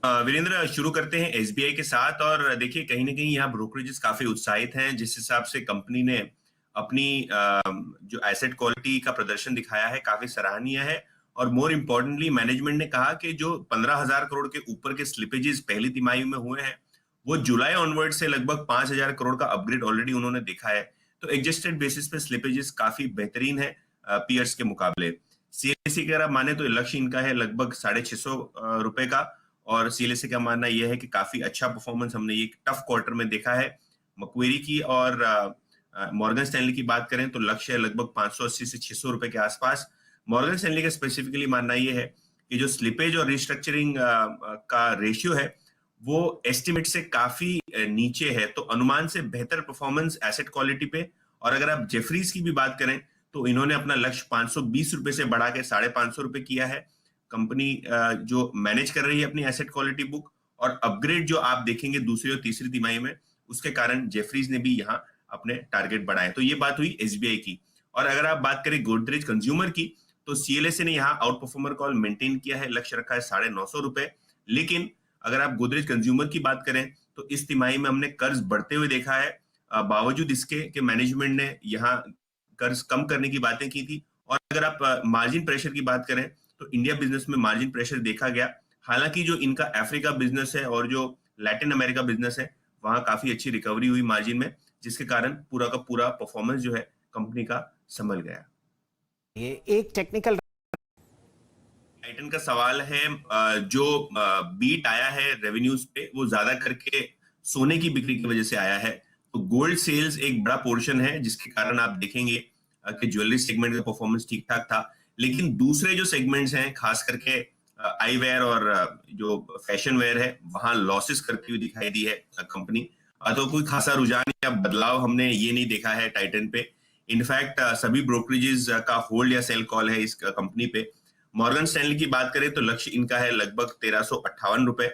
वीरेंद्र, शुरू करते हैं एसबीआई के साथ। और देखिए, कहीं ना कहीं यहाँ ब्रोकरेजेस काफी उत्साहित हैं। जिस हिसाब से कंपनी ने अपनी जो एसेट क्वालिटी का प्रदर्शन दिखाया है, काफी सराहनीय है। और मोर इम्पोर्टेंटली, मैनेजमेंट ने कहा कि जो 15,000 करोड़ के ऊपर के स्लिपेजेस पहली तिमाही में हुए हैं, वो जुलाई ऑनवर्ड से लगभग 5,000 करोड़ का अपग्रेड ऑलरेडी उन्होंने देखा है। तो एडजस्टेड बेसिस पे स्लिपेजेस काफी बेहतरीन है पीयर्स के मुकाबले। सीएलएसए की अगर आप माने तो लक्ष्य इनका है लगभग 650 रुपए का। और सीएलएसए का मानना यह है कि काफी अच्छा परफॉर्मेंस हमने ये टफ क्वार्टर में देखा है। मक्वेरी की और मॉर्गन स्टैनली की बात करें तो लक्ष्य है लगभग 580 से 600 रुपए के आसपास। मॉर्गन स्टैनली का स्पेसिफिकली मानना यह है कि जो स्लिपेज और रिस्ट्रक्चरिंग का रेशियो है वो एस्टिमेट से काफी नीचे है, तो अनुमान से बेहतर परफॉर्मेंस एसेट क्वालिटी पे। और अगर आप जेफरीज की भी बात करें तो इन्होंने अपना लक्ष्य 520 रुपए से बढ़ा के 550 रुपए किया है। कंपनी जो मैनेज कर रही है अपनी एसेट क्वालिटी बुक, और अपग्रेड जो आप देखेंगे दूसरी और तीसरी तिमाही में, उसके कारण जेफरीज ने भी यहाँ अपने टारगेट बढ़ाए। तो ये बात हुई एसबीआई की। और अगर आप बात करें गोदरेज कंज्यूमर की, तो सीएलएसए ने यहाँ आउट परफॉर्मर कॉल मेंटेन किया है, लक्ष्य रखा है 950 रुपए। लेकिन अगर आप गोदरेज कंज्यूमर की बात करें तो इस तिमाही में हमने कर्ज बढ़ते हुए देखा है, बावजूद इसके कि मैनेजमेंट ने यहाँ कर्ज कम करने की बातें की थी। और अगर आप मार्जिन प्रेशर की बात करें तो इंडिया बिजनेस में मार्जिन प्रेशर देखा गया। हालांकि जो इनका अफ्रीका बिजनेस है और जो लैटिन अमेरिका बिजनेस है, वहां काफी अच्छी रिकवरी हुई मार्जिन में, जिसके कारण पूरा का पूरा परफॉर्मेंस जो है कंपनी का संभल गया। ये एक टेक्निकल टाइटन का सवाल है, जो बीट आया है रेवेन्यूज पे वो ज्यादा करके सोने की बिक्री की वजह से आया है। तो गोल्ड सेल्स एक बड़ा पोर्शन है, जिसके कारण आप देखेंगे कि ज्वेलरी सेगमेंट का परफॉर्मेंस ठीक ठाक था। लेकिन दूसरे जो सेगमेंट्स हैं, खास करके आई वेयर और जो फैशन वेयर है, वहां लॉसेस करती हुई दिखाई दी है कंपनी। तो कोई खासा रुझान या बदलाव हमने ये नहीं देखा है टाइटन पे। इनफैक्ट सभी ब्रोकरेजेस का होल्ड या सेल कॉल है इस कंपनी पे। मॉर्गन स्टैनली की बात करें तो लक्ष्य इनका है लगभग 1358 रुपए।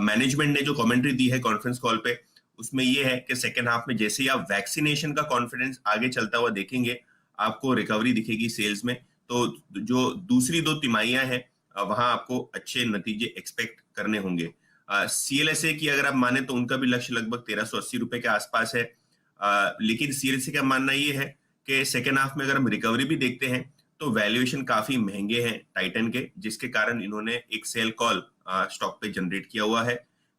मैनेजमेंट ने जो कमेंट्री दी है कॉन्फ्रेंस कॉल पे, उसमें ये है कि सेकेंड हाफ में जैसे ही आप वैक्सीनेशन का कॉन्फिडेंस आगे चलता हुआ देखेंगे, आपको रिकवरी दिखेगी सेल्स में। तो जो दूसरी दो तिमाहियां हैं, वहां आपको अच्छे नतीजे एक्सपेक्ट करने होंगे। सीएलएसए की अगर आप माने तो उनका भी लक्ष्य लगभग 1380 रुपए के आसपास है। लेकिन सीएलएसए का मानना ये है कि सेकेंड हाफ में अगर हम रिकवरी भी देखते हैं तो वैल्यूएशन काफी महंगे हैं टाइटन के, जिसके कारण इन्होंने एक सेल कॉल स्टॉक पे जनरेट किया हुआ है।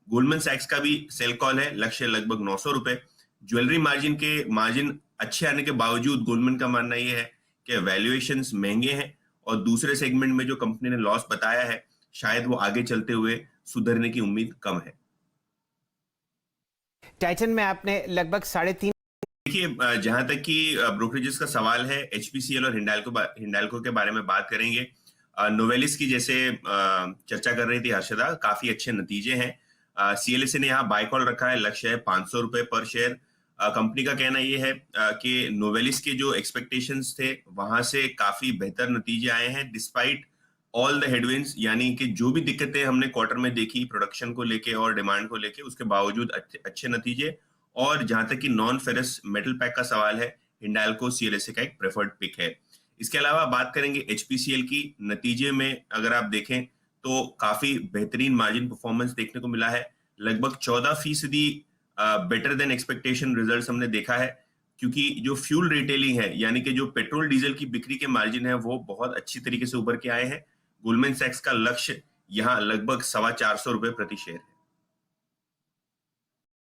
गोल्डमैन सैक्स का भी सेल कॉल है, लक्ष्य लगभग 900 रुपए। ज्वेलरी मार्जिन अच्छे आने के बावजूद गोल्डमैन का मानना यह है कि वैल्यूएशंस महंगे हैं, और दूसरे सेगमेंट में जो कंपनी ने लॉस बताया है, शायद वो आगे चलते हुए सुधरने की उम्मीद कम है। टाइटन में आपने लगभग 3.5। देखिए, जहां तक कि ब्रोकरेजेस का सवाल है, एचपीसीएल और हिंडाल्को के बारे में बात करेंगे। नोवेलिस की जैसे चर्चा कर रही थी हर्षदा, काफी अच्छे नतीजे हैं। सीएलएसए ने यहाँ बाय कॉल रखा है, लक्ष्य है 500 रुपए पर शेयर। कंपनी का कहना यह है कि नोवेलिस के जो एक्सपेक्टेशंस थे वहां से काफी बेहतर नतीजे आए हैं, डिस्पाइट ऑल द हेडविंड्स। यानी कि जो भी दिक्कतें हमने क्वार्टर में देखी प्रोडक्शन को लेके और डिमांड को लेके, उसके बावजूद अच्छे नतीजे। और जहां तक कि नॉन फेरस मेटल पैक का सवाल है, हिंडाल्को सीएलएसए का एक प्रेफर्ड पिक है। इसके अलावा बात करेंगे एचपीसीएल की। नतीजे में अगर आप देखें तो काफी बेहतरीन मार्जिन परफॉर्मेंस देखने को मिला है, लगभग 14% बेटर देन एक्सपेक्टेशन रिजल्ट्स हमने देखा है। क्योंकि जो फ्यूल रिटेलिंग है, यानी कि जो पेट्रोल डीजल की बिक्री के मार्जिन है, वो बहुत अच्छी तरीके से उभर के आए हैं। गोल्डमैन सैक्स का लक्ष्य यहाँ लगभग 425 रुपए प्रति शेयर है।